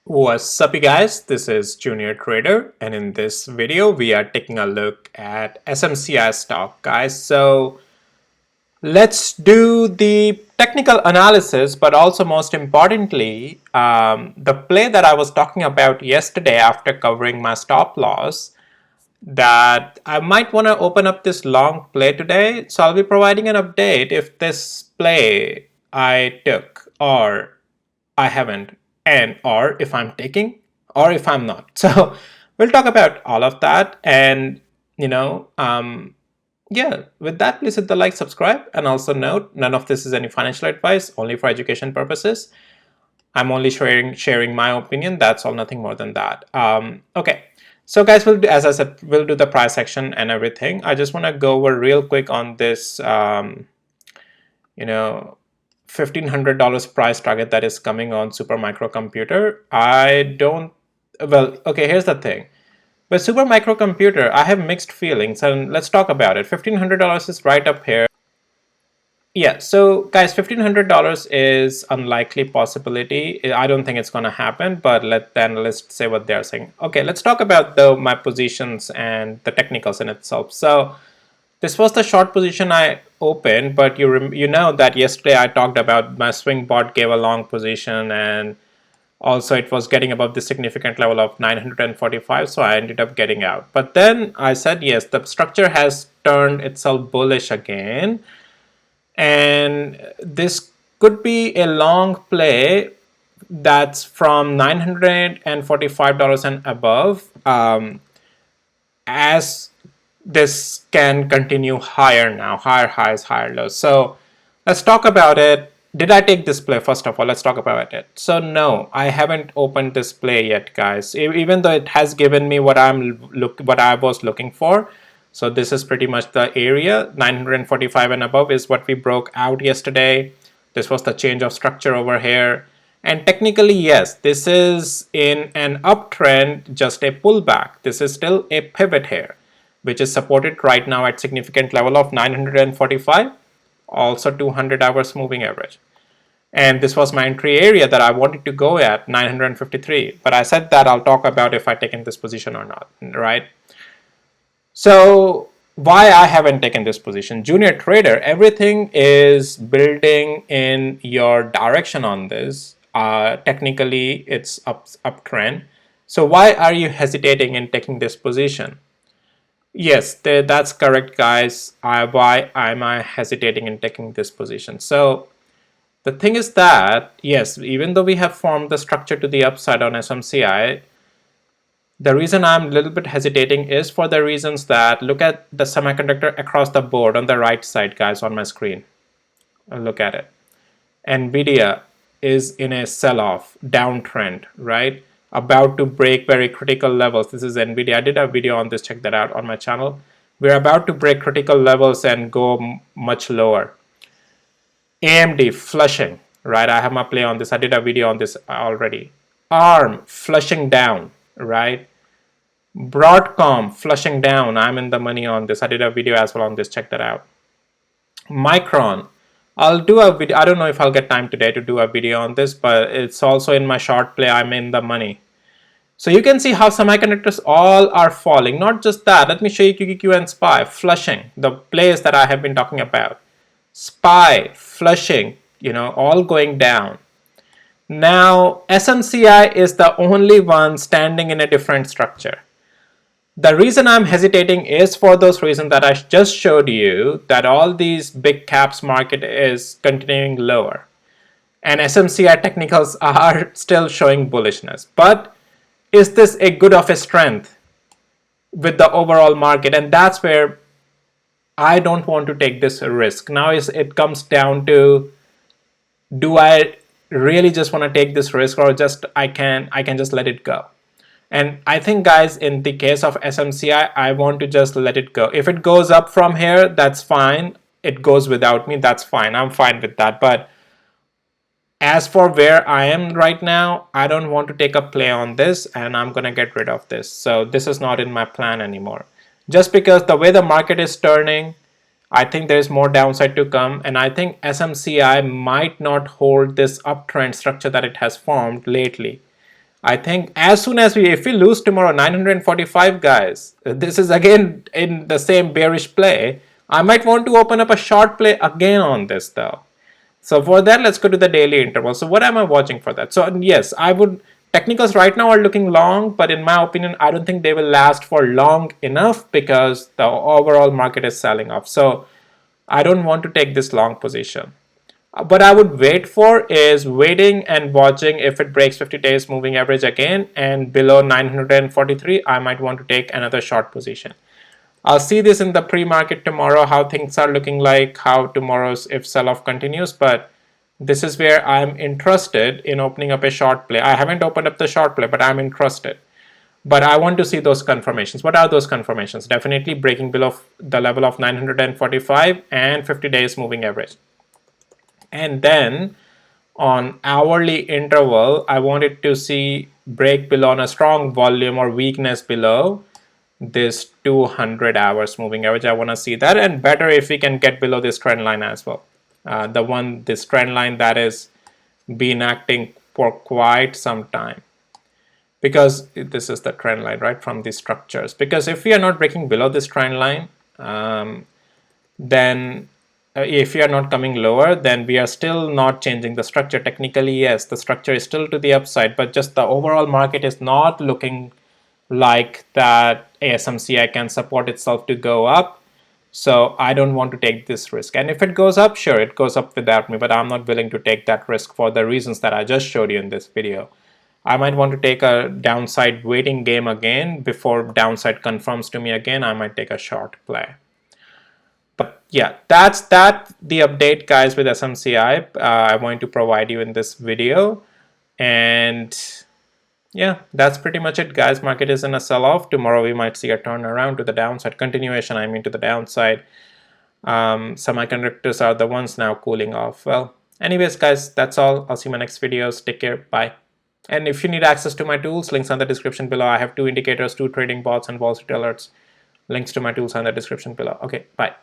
What's up, you guys? This is Junior Trader, and in this video, we are taking a look at SMCI stock, guys. So let's do the technical analysis, but also most importantly, the play that I was talking about yesterday after covering my stop loss, that I might want to open up this long play today. So I'll be providing an update if this play I took or I haven't, and or if I'm taking or if I'm not. So we'll talk about all of that. And you know, yeah, with that, please hit the like, subscribe, and also note none of this is any financial advice, only for education purposes. I'm only sharing my opinion. That's all, nothing more than that. Okay. So guys, we'll do, as I said, we'll do the price action and everything. I just want to go over real quick on this, you know, $1,500 price target that is coming on super microcomputer. I don't, well, okay, here's the thing. With super microcomputer, I have mixed feelings, and let's talk about it. $1,500 is right up here. Yeah, so guys, $1,500 is unlikely possibility. I don't think it's gonna happen, but let's say what they're saying. Okay, let's talk about my positions and the technicals in itself. So this was the short position I opened, but you know that yesterday I talked about my swing bot gave a long position, and also it was getting above the significant level of 945, so I ended up getting out. But then I said, yes, the structure has turned itself bullish again, and this could be a long play that's from $945 and above, as this can continue higher now, higher highs, higher lows. So let's talk about it. Did I take this play? First of all, let's talk about it. So no, I haven't opened this play yet, guys. Even though it has given me what I was looking for. So this is pretty much the area. 945 and above is what we broke out yesterday. This was the change of structure over here. And technically, yes, this is in an uptrend, just a pullback. This is still a pivot here, which is supported right now at significant level of 945, also 200 hours moving average. And this was my entry area that I wanted to go at, 953. But I said that I'll talk about if I take in this position or not, right? So why I haven't taken this position? Junior trader, everything is building in your direction on this. Technically, it's uptrend. So why are you hesitating in taking this position? Yes, that's correct, guys. Why am I hesitating in taking this position? So the thing is that, yes, even though we have formed the structure to the upside on SMCI, the reason I'm a little bit hesitating is for the reasons that, look at the semiconductor across the board on the right side, guys, on my screen. Look at it. NVIDIA is in a sell-off downtrend, right? About to break very critical levels. This is NVIDIA. I did a video on this. Check that out on my channel. We're about to break critical levels and go much lower. AMD flushing, right? I have my play on this. I did a video on this already. ARM flushing down, right? Broadcom flushing down. I'm in the money on this. I did a video as well on this. Check that out. Micron. I'll do a video. I don't know if I'll get time today to do a video on this, but it's also in my short play. I'm in the money. So you can see how semiconductors all are falling. Not just that. Let me show you QQQ and SPY flushing, the plays that I have been talking about. SPY flushing, all going down. Now SMCI is the only one standing in a different structure. The reason I'm hesitating is for those reasons that I just showed you, that all these big caps market is continuing lower, and SMCI technicals are still showing bullishness. But is this a good of a strength with the overall market? And that's where I don't want to take this risk. Now it comes down to, do I really just want to take this risk, or just I can just let it go? And I think, guys, in the case of SMCI, I want to just let it go. If it goes up from here, that's fine. It goes without me, that's fine. I'm fine with that. But as for where I am right now, I don't want to take a play on this, and I'm going to get rid of this. So this is not in my plan anymore. Just because the way the market is turning, I think there's more downside to come. And I think SMCI might not hold this uptrend structure that it has formed lately. I think as soon as if we lose tomorrow 945, guys, this is again in the same bearish play. I might want to open up a short play again on this though. So for that, let's go to the daily interval. So what am I watching for that? So yes, I would, technicals right now are looking long, but in my opinion, I don't think they will last for long enough because the overall market is selling off. So I don't want to take this long position. What I would wait for is waiting and watching if it breaks 50 days moving average again and below 943, I might want to take another short position. I'll see this in the pre-market tomorrow, how things are looking like, how tomorrow's if sell-off continues, but this is where I'm interested in opening up a short play. I haven't opened up the short play, but I'm interested. But I want to see those confirmations. What are those confirmations? Definitely breaking below the level of 945 and 50 days moving average. And then on hourly interval, I wanted to see break below on a strong volume or weakness below this 200 hours moving average. I want to see that, and better if we can get below this trend line as well. This trend line that has been acting for quite some time, because this is the trend line, right, from these structures. Because if we are not breaking below this trend line, then if we are not coming lower, then we are still not changing the structure. Technically, yes, the structure is still to the upside, but just the overall market is not looking like that SMCI can support itself to go up. So I don't want to take this risk. And if it goes up, sure, it goes up without me, but I'm not willing to take that risk for the reasons that I just showed you in this video. I might want to take a downside waiting game again. Before downside confirms to me again, I might take a short play. But yeah, that's the update, guys, with SMCI. I want to provide you in this video. And yeah, that's pretty much it, guys. Market is in a sell-off. Tomorrow we might see a turnaround to the downside, continuation, I mean, to the downside. Semiconductors are the ones now cooling off. Well, anyways, guys, that's all. I'll see you in my next videos. Take care. Bye. And if you need access to my tools, links on the description below. I have 2 indicators, 2 trading bots, and Wall Street alerts. Links to my tools on the description below. Okay, bye.